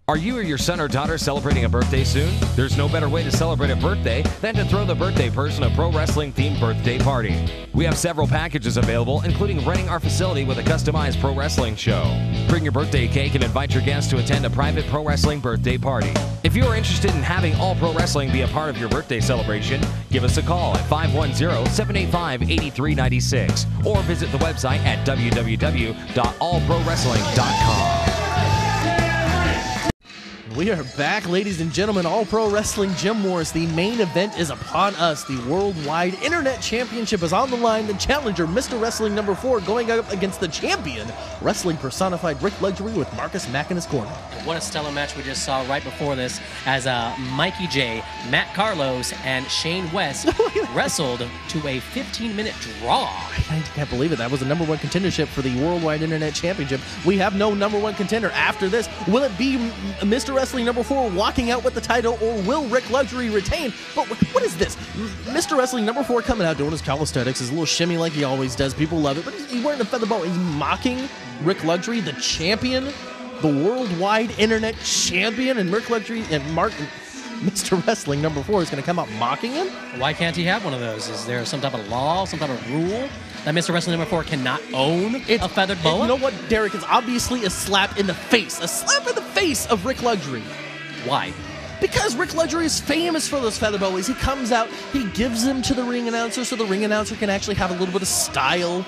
Are you or your son or daughter celebrating a birthday soon? There's no better way to celebrate a birthday than to throw the birthday person a pro wrestling themed birthday party. We have several packages available, including renting our facility with a customized pro wrestling show. Bring your birthday cake and invite your guests to attend a private pro wrestling birthday party. If you are interested in having all pro wrestling be a part of your birthday celebration, give us a call at 510-785-8396 or visit the website at www.allprowrestling.com. We are back, ladies and gentlemen. All Pro Wrestling Gym Wars. The main event is upon us. The Worldwide Internet Championship is on the line. The challenger, Mr. Wrestling number 4, going up against the champion, Wrestling Personified Rick Luxury, with Marcus Mack in his corner. What a stellar match we just saw right before this as Mikey Jay, Matt Carlos, and Shane West wrestled to a 15-minute draw. I can't believe it. That was the number 1 contendership for the Worldwide Internet Championship. We have no number 1 contender after this. Will it be Mr. Wrestling number 4 walking out with the title, or will Rick Luxury retain? But what is this? Mr. Wrestling number 4 coming out doing his calisthenics, his little shimmy like he always does. People love it, but he's wearing a feather boa. He's mocking Rick Luxury, the champion, the Worldwide Internet Champion, and Rick Luxury and Mr. Wrestling number 4 is going to come out mocking him? Why can't he have one of those? Is there some type of law, some type of rule that Mr. Wrestling number 4 cannot own a feathered boa? You know what, Derek? It's obviously a slap in the face. A slap in the face of Rick Luxury. Why? Because Rick Luxury is famous for those feather boas. He comes out, he gives them to the ring announcer so the ring announcer can actually have a little bit of style.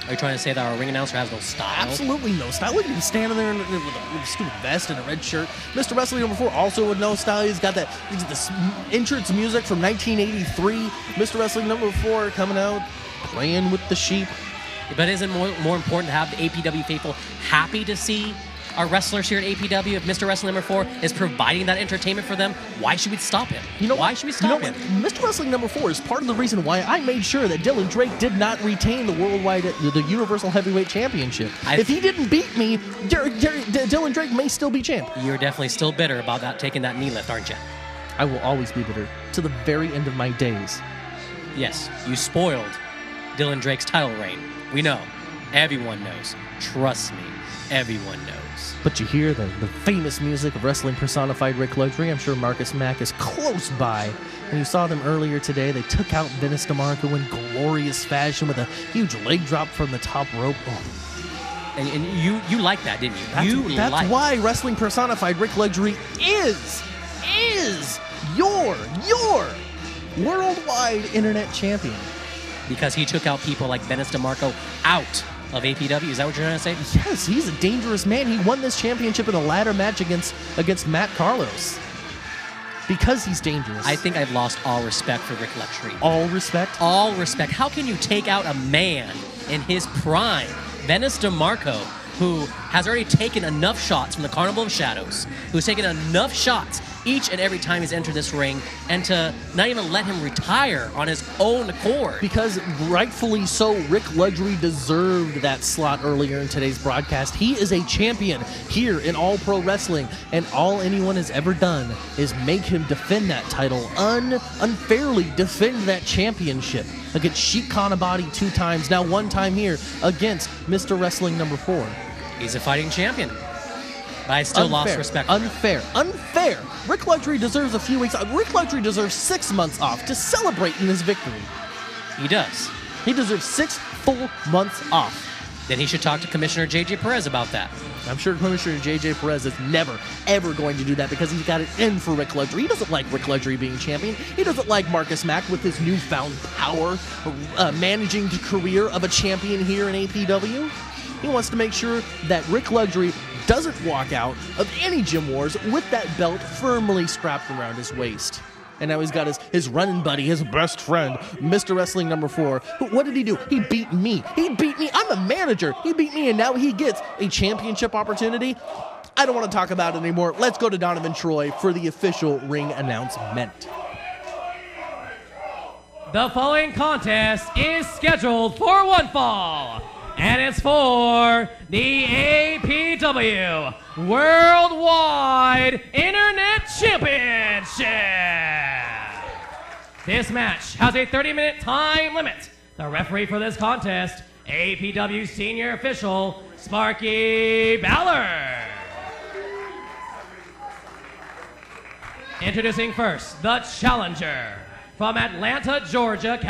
Are you trying to say that our ring announcer has no style? Absolutely no style. Look at him standing there with a stupid vest and a red shirt. Mr. Wrestling number 4 also with no style. He's got this entrance music from 1983. Mr. Wrestling number 4 coming out, playing with the sheep. But isn't it more important to have the APW faithful happy to see our wrestlers here at APW? If Mr. Wrestling number 4 is providing that entertainment for them, why should we stop him? Why should we stop him? Mr. Wrestling number 4 is part of the reason why I made sure that Dylan Drake did not retain the the Universal Heavyweight Championship. If he didn't beat me, Dylan Drake may still be champ. You're definitely still bitter about that taking that knee lift, aren't you? I will always be bitter to the very end of my days. Yes, you spoiled Dylan Drake's title reign. We know. Everyone knows. Trust me. Everyone knows. But you hear the famous music of Wrestling Personified Rick Luxury. I'm sure Marcus Mack is close by. When you saw them earlier today, they took out Venice DeMarco in glorious fashion with a huge leg drop from the top rope. Oh. And you like that, didn't you? That's why Wrestling Personified Rick Luxury is your Worldwide Internet Champion. Because he took out people like Vennis DeMarco out of APW. Is that what you're trying to say? Yes, he's a dangerous man. He won this championship in a ladder match against Matt Carlos. Because he's dangerous. I think I've lost all respect for Rick Luxury. All respect? All respect. How can you take out a man in his prime, Vennis DeMarco, who has already taken enough shots from the Carnival of Shadows, who's taken enough shots each and every time he's entered this ring, and to not even let him retire on his own accord? Because rightfully so, Rick Luxury deserved that slot earlier in today's broadcast. He is a champion here in All Pro Wrestling, and all anyone has ever done is make him defend that title, unfairly defend that championship against Sheik Kanabati 2 times, now 1 time here against Mr. Wrestling number 4. He's a fighting champion. But I still lost respect for him. Unfair. Rick Luxury deserves a few weeks. Rick Luxury deserves 6 months off to celebrate in his victory. He does. He deserves 6 full months off. Then he should talk to Commissioner J.J. Perez about that. I'm sure Commissioner J.J. Perez is never, ever going to do that because he's got it in for Rick Luxury. He doesn't like Rick Luxury being champion. He doesn't like Marcus Mack with his newfound power, managing the career of a champion here in APW. He wants to make sure that Rick Luxury doesn't walk out of any Gym Wars with that belt firmly strapped around his waist. And now he's got his running buddy, his best friend, Mr. Wrestling number 4. What did he do? He beat me. I'm a manager. He beat me, and now he gets a championship opportunity. I don't want to talk about it anymore. Let's go to Donovan Troi for the official ring announcement. The following contest is scheduled for one fall, and it's for the APW Worldwide Internet Championship. This match has a 30-minute time limit. The referee for this contest, APW Senior Official Sparky Ballard. Introducing first, the challenger. From Atlanta, Georgia,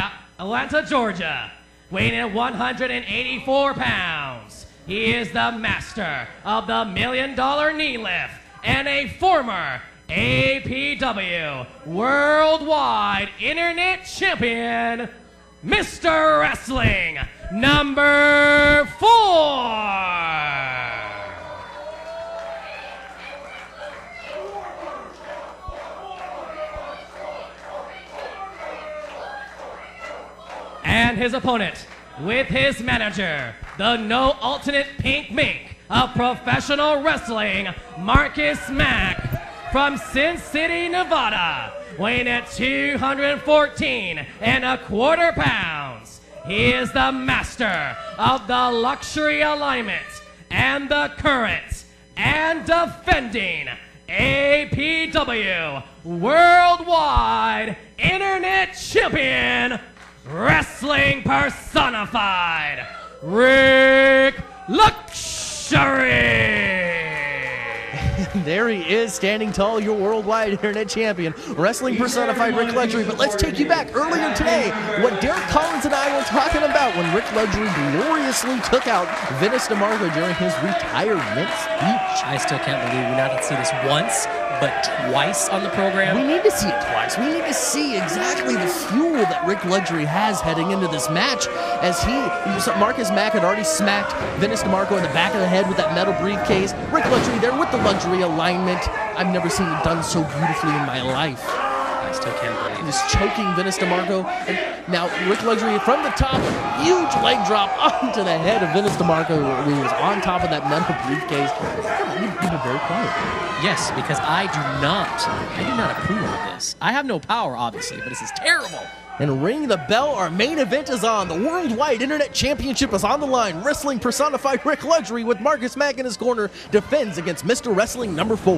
weighing in at 184 pounds. He is the master of the $1 Million Knee Lift and a former APW Worldwide Internet Champion, Mr. Wrestling number 4. And his opponent, with his manager, the no alternate pink mink of professional wrestling, Marcus Mack, from Sin City, Nevada, weighing at 214.25 pounds. He is the master of the luxury alignment and the current and defending APW Worldwide Internet Champion, Wrestling Personified, Rick Luxury. There he is, standing tall, your worldwide internet champion, Wrestling Personified Rick Luxury. But let's take you back earlier today, what Derek Collins and I were talking about when Rick Luxury gloriously took out Vennis DeMarco during his retirement speech. I still can't believe we not see this once, but twice on the program. We need to see it twice. We need to see exactly the fuel that Rick Luxury has heading into this match, as Marcus Mack had already smacked Vennis DeMarco in the back of the head with that metal briefcase. Rick Luxury there with the luxury alignment. I've never seen it done so beautifully in my life. I still can't believe it. Just choking Vennis DeMarco. And now Rick Luxury from the top, huge leg drop onto the head of Vennis DeMarco, who was on top of that metal briefcase. You've been very quiet. Yes, because I do not approve of this. I have no power, obviously, but this is terrible. And ring the bell, our main event is on. The Worldwide Internet Championship is on the line. Wrestling Personified Rick Luxury, with Marcus Mack in his corner, defends against Mr. Wrestling number 4.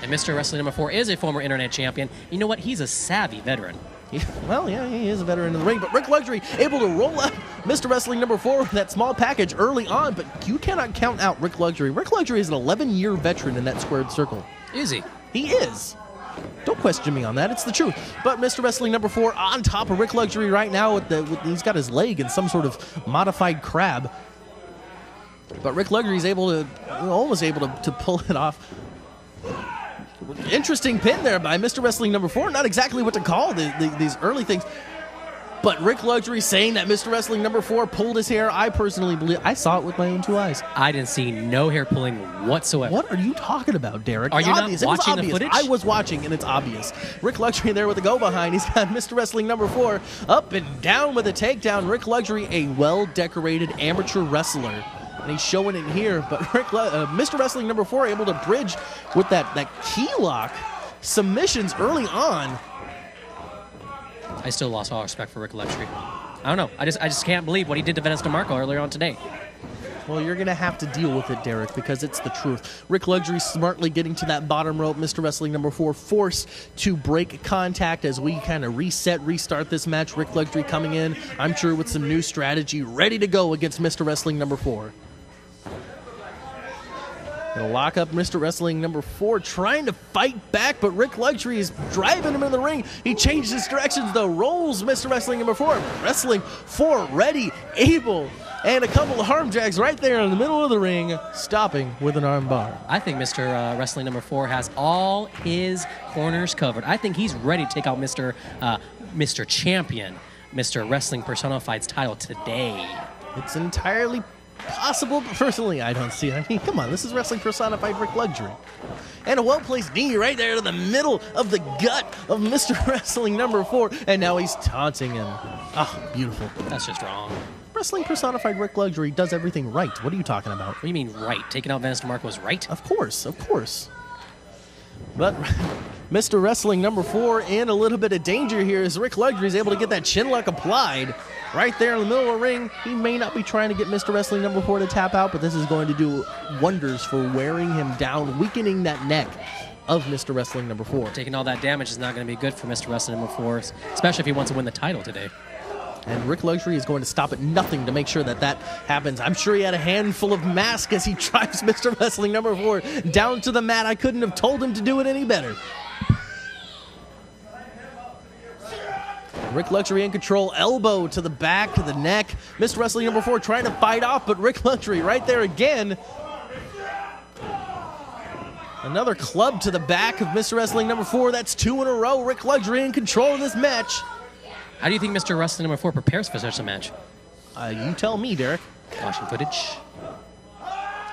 And Mr. Wrestling number 4 is a former internet champion. You know what? He's a savvy veteran. Well, yeah, he is a veteran in the ring, but Rick Luxury able to roll up Mr. Wrestling number 4 with that small package early on, but you cannot count out Rick Luxury. Rick Luxury is an 11-year veteran in that squared circle. Is he? He is. Don't question me on that. It's the truth. But Mr. Wrestling number 4 on top of Rick Luxury right now. He's got his leg in some sort of modified crab. But Rick Luxury is almost able to pull it off. Interesting pin there by Mr. Wrestling number 4. Not exactly what to call these early things. But Rick Luxury saying that Mr. Wrestling number 4 pulled his hair. I personally believe, I saw it with my own 2 eyes. I didn't see no hair pulling whatsoever. What are you talking about, Derek? Are you obvious. not watching the footage? I was watching, and it's obvious. Rick Luxury there with the go behind. He's got Mr. Wrestling number 4 up and down with a takedown. Rick Luxury, a well-decorated amateur wrestler. And he's showing it here, but Mr. Wrestling number 4 able to bridge with that key lock submissions early on. I still lost all respect for Rick Luxury. I don't know. I just can't believe what he did to Vennis DeMarco earlier on today. Well, you're going to have to deal with it, Derek, because it's the truth. Rick Luxury smartly getting to that bottom rope. Mr. Wrestling number 4 forced to break contact as we kind of restart this match. Rick Luxury coming in, I'm sure, with some new strategy, ready to go against Mr. Wrestling number 4. Gonna lock up Mr. Wrestling number 4, trying to fight back, but Rick Luxury is driving him in the ring. He changed his directions, though, rolls Mr. Wrestling number 4. Wrestling 4 ready, able, and a couple of arm drags right there in the middle of the ring, stopping with an arm bar. I think Mr. Wrestling number 4 has all his corners covered. I think he's ready to take out Mr. Champion, Mr. Wrestling Personified's title today. It's entirely possible, but personally, I don't see it. I mean, come on, this is Wrestling Personified Rick Luxury. And a well-placed knee right there to the middle of the gut of Mr. Wrestling number 4, and now he's taunting him. Oh, beautiful. That's just wrong. Wrestling Personified Rick Luxury does everything right. What are you talking about? What do you mean right? Taking out Vennis DeMarco was right? Of course, of course. But Mr. Wrestling number 4 in a little bit of danger here as Rick Luxury is able to get that chin lock applied right there in the middle of the ring. He may not be trying to get Mr. Wrestling number 4 to tap out, but this is going to do wonders for wearing him down, weakening that neck of Mr. Wrestling number 4. Taking all that damage is not going to be good for Mr. Wrestling number 4, especially if he wants to win the title today. And Rick Luxury is going to stop at nothing to make sure that that happens. I'm sure he had a handful of mask as he drives Mr. Wrestling number 4 down to the mat. I couldn't have told him to do it any better. Rick Luxury in control, elbow to the back of the neck. Mr. Wrestling number 4 trying to fight off, but Rick Luxury right there again. Another club to the back of Mr. Wrestling number 4. That's 2 in a row. Rick Luxury in control of this match. How do you think Mr. Wrestling number 4 prepares for such a match? You tell me, Derek. Watching footage.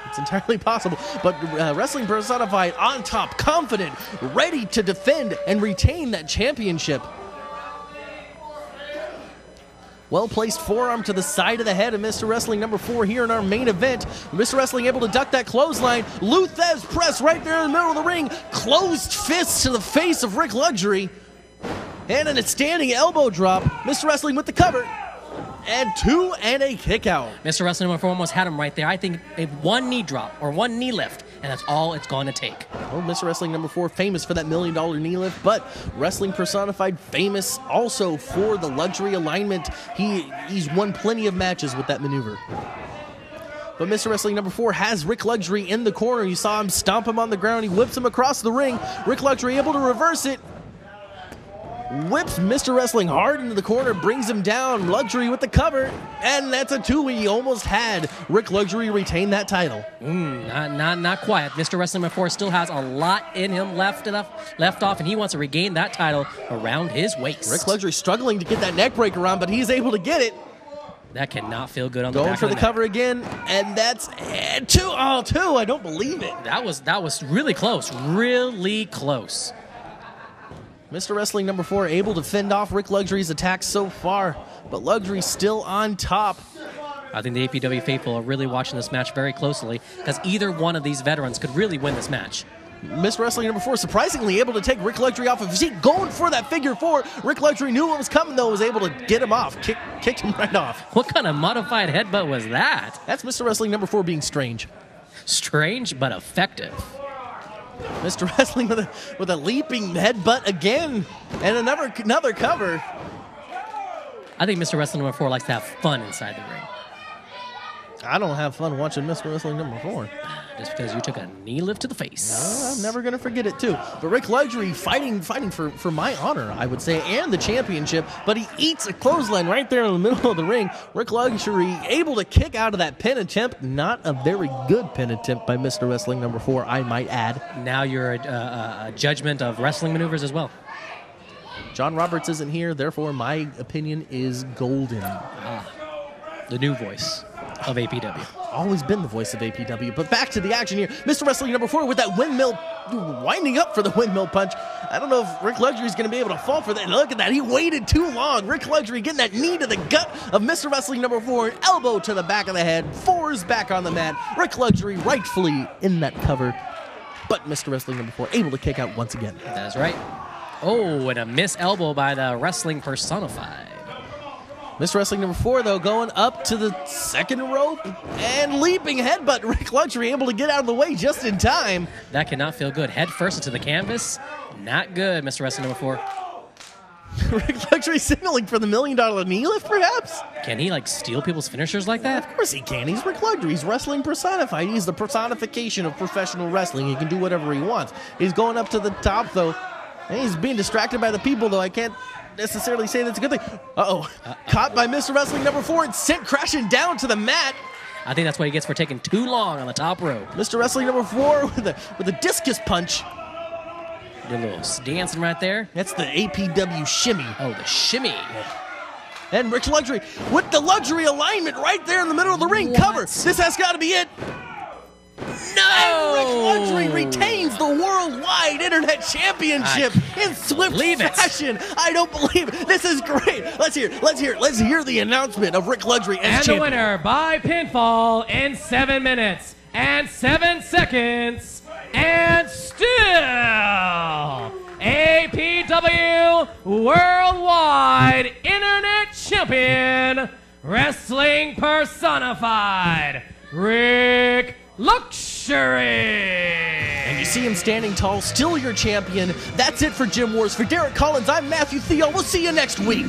It's entirely possible. But Wrestling Personified on top, confident, ready to defend and retain that championship. Well-placed forearm to the side of the head of Mr. Wrestling number 4 here in our main event. Mr. Wrestling able to duck that clothesline. Luthez press right there in the middle of the ring. Closed fists to the face of Rick Luxury. And in a standing elbow drop, Mr. Wrestling with the cover. And 2 and a kick out. Mr. Wrestling number 4 almost had him right there. I think one knee drop or one knee lift, and that's all it's going to take. Well, Mr. Wrestling number 4 famous for that $1 million knee lift, but Wrestling Personified famous also for the luxury alignment. He's won plenty of matches with that maneuver. But Mr. Wrestling number 4 has Rick Luxury in the corner. You saw him stomp him on the ground. He whips him across the ring. Rick Luxury able to reverse it. Whips Mr. Wrestling hard into the corner, brings him down. Luxury with the cover, and that's a 2. He almost had Rick Luxury retain that title. Not quite. Mr. Wrestling number 4 still has a lot in him left off, and he wants to regain that title around his waist. Rick Luxury struggling to get that neck breaker on, but he's able to get it. That cannot feel good on the back Going for of the the cover again, and that's 2. Oh, 2. I don't believe it. That was really close. Really close. Mr. Wrestling number 4 able to fend off Rick Luxury's attacks so far, but Luxury still on top. I think the APW faithful are really watching this match very closely because either one of these veterans could really win this match. Mr. Wrestling number 4 surprisingly able to take Rick Luxury off of his seat, going for that figure 4. Rick Luxury knew what was coming, though, was able to get him off, kicked him right off. What kind of modified headbutt was that? That's Mr. Wrestling number 4 being strange. Strange, but effective. Mr. Wrestling with a leaping headbutt again, and another cover. I think Mr. Wrestling number 4 likes to have fun inside the ring. I don't have fun watching Mr. Wrestling number 4. Just because you took a knee lift to the face. No, I'm never going to forget it, too. But Rick Luxury fighting for my honor, I would say, and the championship. But he eats a clothesline right there in the middle of the ring. Rick Luxury able to kick out of that pin attempt. Not a very good pin attempt by Mr. Wrestling number 4, I might add. Now you're a judgment of wrestling maneuvers as well. John Roberts isn't here, therefore my opinion is golden. The new voice of APW. Always been the voice of APW, but back to the action here. Mr. Wrestling number 4 with that windmill, winding up for the windmill punch. I don't know if Rick Luxury is going to be able to fall for that. Look at that, he waited too long. Rick Luxury getting that knee to the gut of Mr. Wrestling number 4, an elbow to the back of the head. 4's back on the mat. Rick Luxury rightfully in that cover, but Mr. Wrestling number 4 able to kick out once again. That's right. Oh, and a miss elbow by the Wrestling Personified. Mr. Wrestling number 4, though, going up to the second rope and leaping headbutt. Rick Luxury able to get out of the way just in time. That cannot feel good. Head first into the canvas. Not good, Mr. Wrestling number 4. Rick Luxury signaling for the $1 million knee lift, perhaps? Can he, steal people's finishers like that? Of course he can. He's Rick Luxury. He's Wrestling Personified. He's the personification of professional wrestling. He can do whatever he wants. He's going up to the top, though. And he's being distracted by the people, though. I can't necessarily say that's a good thing. Caught by Mr. Wrestling number 4 and sent crashing down to the mat. I think that's what he gets for taking too long on the top rope. Mr. Wrestling number 4 with a discus punch. Did a little dancing right there. That's the APW shimmy. Oh, the shimmy. And Rick Luxury with the luxury alignment right there in the middle of the ring. What? Cover. This has got to be it. No! And Rick Luxury retains the Worldwide Internet Championship in swift fashion. I don't believe it. This is great. Let's hear the announcement of Rick Luxury as and champion. The winner by pinfall in 7 minutes and 7 seconds, and still new worldwide internet champion, wrestling personified, Rick Luxury. And you see him standing tall, still your champion. That's it for Gym Wars. For Derek Collins, I'm Matthew Thiel. We'll see you next week.